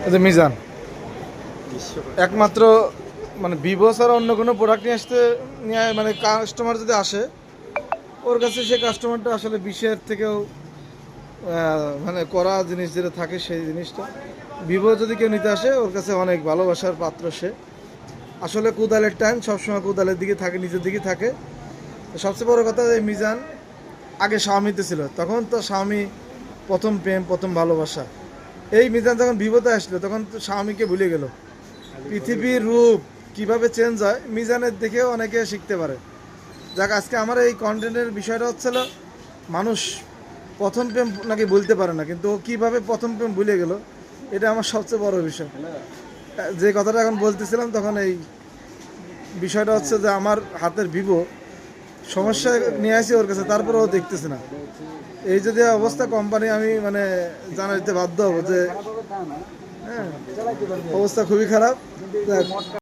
এই যে মিজান একমাত্র মানে ভিভো ছাড়া অন্য কোনো প্রোডাক্ট নিয়ে মানে কাস্টমার যদি আসে ওর কাছে সে কাস্টমারটা আসলে 20-এর থেকেও মানে করা জিনিস যেটা থাকে সেই জিনিসটা ভিভো যদি কেউ নিতে আসে ওর কাছে অনেক ভালোবাসার পাত্র সে আসলে কোদালের টাইম সবসময় কোদালের দিকে থাকে, নিচের দিকে থাকে। তো সবচেয়ে বড় কথা এই মিজান আগে স্বামীতে ছিল, তখন তো স্বামী প্রথম প্রেম প্রথম ভালোবাসা। এই মিজান যখন ভিভোতে আসলো তখন তো স্বামীকে ভুলে গেল। পৃথিবীর রূপ কিভাবে চেঞ্জ হয় মিজানের দেখেও অনেকে শিখতে পারে। যাক, আজকে আমার এই কন্টেন্টের বিষয়টা হচ্ছিল মানুষ প্রথম প্রেম নাকি ভুলতে পারে না, কিন্তু ও কীভাবে প্রথম প্রেম ভুলে গেল এটা আমার সবচেয়ে বড় বিষয়। যে কথাটা এখন বলতেছিলাম তখন এই বিষয়টা হচ্ছে যে আমার হাতের ভিভো সমস্যা নিয়ে আসি ওর কাছে, তারপরে ও দেখতেছে না। এই যদি অবস্থা কোম্পানি আমি মানে জানাইতে বাধ্য হবো যে হ্যাঁ অবস্থা খুবই খারাপ।